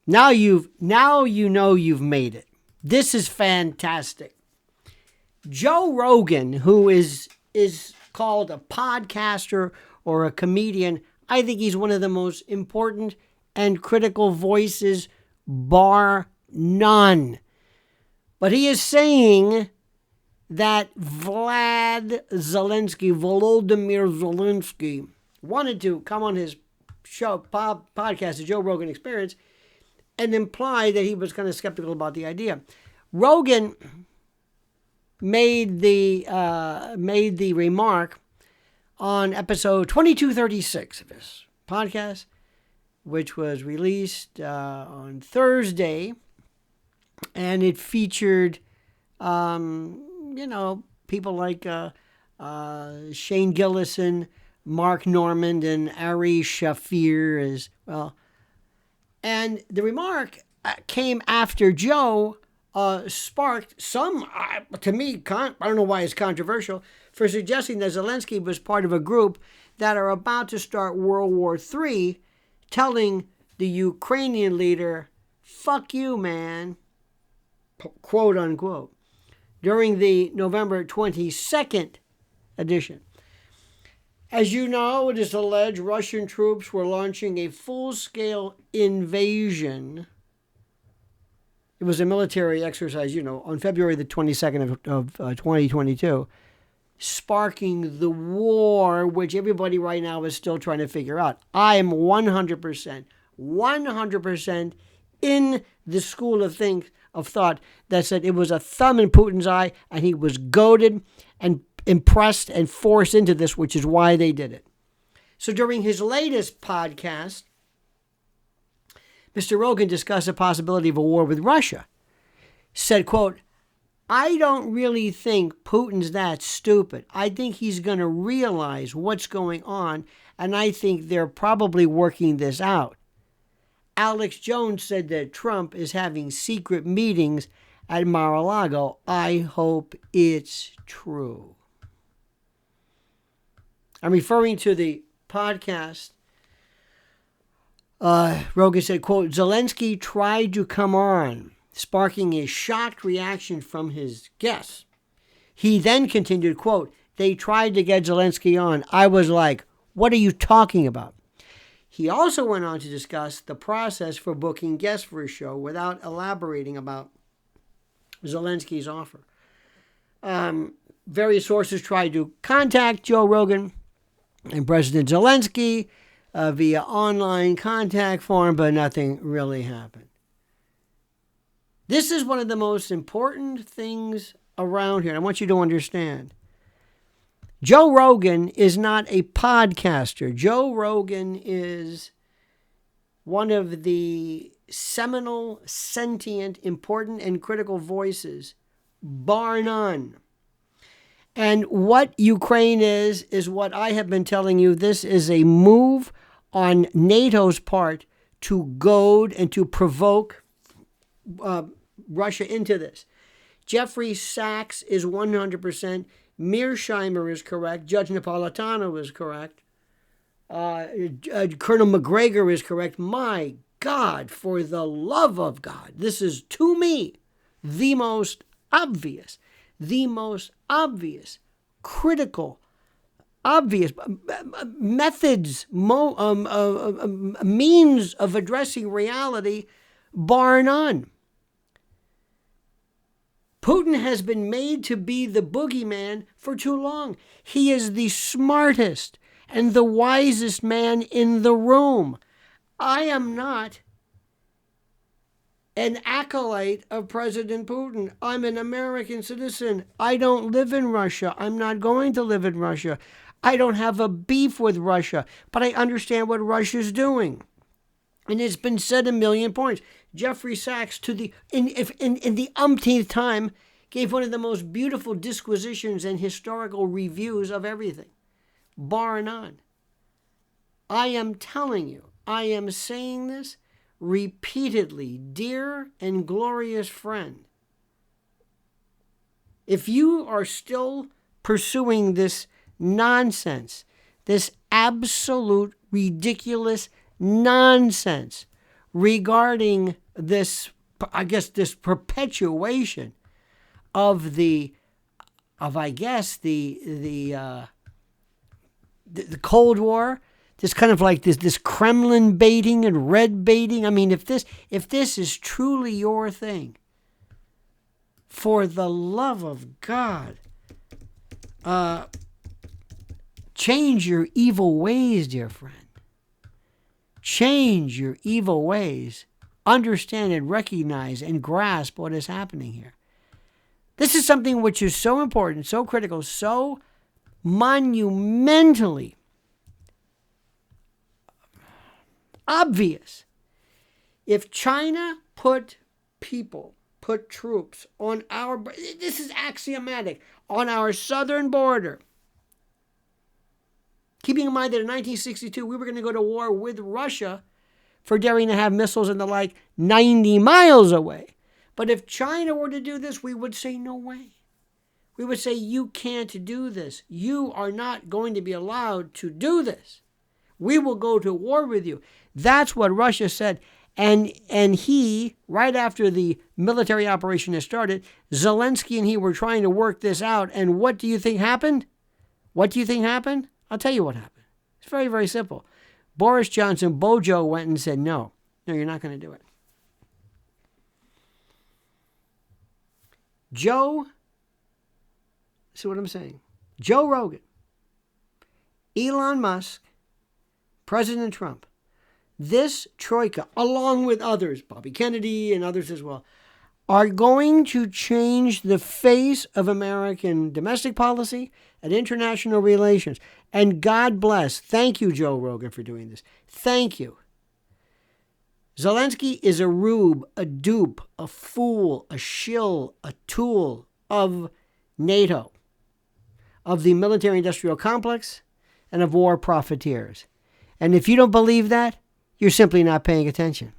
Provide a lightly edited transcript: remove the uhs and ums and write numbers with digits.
Now you know you've made it. This is fantastic. Joe Rogan, who is called a podcaster or a comedian, I think he's one of the most important and critical voices, bar none. But he is saying that Volodymyr Zelensky, wanted to come on his show, podcast, the Joe Rogan Experience, and imply that he was kind of skeptical about the idea. Rogan made the remark on episode 2236 of his podcast, which was released on Thursday, and it featured, people like Shane Gillison, Mark Normand, and Ari Shafir as well. And the remark came after Joe sparked some, to me, I don't know why it's controversial, for suggesting that Zelensky was part of a group that are about to start World War III, telling the Ukrainian leader, "Fuck you, man," quote unquote, during the November 22nd edition. As you know, it is alleged Russian troops were launching a full-scale invasion. It was a military exercise, on February the 22nd of 2022, sparking the war, which everybody right now is still trying to figure out. I am 100% in the school of thought that said it was a thumb in Putin's eye and he was goaded and impressed and forced into this, which is why they did it. So during his latest podcast, Mr. Rogan discussed the possibility of a war with Russia. Said, quote, "I don't really think Putin's that stupid. I think he's going to realize what's going on, and I think they're probably working this out." Alex Jones said that Trump is having secret meetings at Mar-a-Lago. I hope it's true. I'm referring to the podcast. Rogan said, quote, "Zelensky tried to come on, sparking a shocked reaction from his guests. He then continued, quote, "They tried to get Zelensky on. I was like, what are you talking about?" He also went on to discuss the process for booking guests for his show without elaborating about Zelensky's offer. Various sources tried to contact Joe Rogan and President Zelensky via online contact form, but nothing really happened. This is one of the most important things around here. I want you to understand. Joe Rogan is not a podcaster. Joe Rogan is one of the seminal, sentient, important, and critical voices, bar none. And what Ukraine is what I have been telling you. This is a move on NATO's part to goad and to provoke Russia into this. Jeffrey Sachs is 100%. Mearsheimer is correct. Judge Napolitano is correct. Colonel McGregor is correct. My God, for the love of God, this is, to me, the most obvious, critical, obvious methods, means of addressing reality, bar none. Putin has been made to be the boogeyman for too long. He is the smartest and the wisest man in the room. I am not an acolyte of President Putin. I'm an American citizen. I don't live in Russia. I'm not going to live in Russia. I don't have a beef with Russia, but I understand what Russia's doing. And it's been said a million points. Jeffrey Sachs, in the umpteenth time, gave one of the most beautiful disquisitions and historical reviews of everything, bar none. I am telling you, I am saying this repeatedly, dear and glorious friend. If you are still pursuing this nonsense, this absolute ridiculous nonsense, regarding this, I guess, this perpetuation of the Cold War, this kind of like this Kremlin baiting and red baiting. I mean, if this is truly your thing, for the love of God, change your evil ways, dear friend. Change your evil ways. Understand and recognize and grasp what is happening here. This is something which is so important, so critical, so monumentally obvious. If China put troops on this is axiomatic, on our southern border, keeping in mind that in 1962 we were going to go to war with Russia for daring to have missiles and the like 90 miles away. But if China were to do this, we would say, no way. We would say, you can't do this. You are not going to be allowed to do this. We will go to war with you. That's what Russia said. And he, right after the military operation has started, Zelensky and he were trying to work this out. And what do you think happened? What do you think happened? I'll tell you what happened. It's very, very simple. Boris Johnson, Bojo, went and said, no, you're not going to do it. See what I'm saying? Joe Rogan, Elon Musk, President Trump, this troika, along with others, Bobby Kennedy and others as well, are going to change the face of American domestic policy and international relations. And God bless. Thank you, Joe Rogan, for doing this. Thank you. Zelensky is a rube, a dupe, a fool, a shill, a tool of NATO, of the military-industrial complex, and of war profiteers. And if you don't believe that, you're simply not paying attention.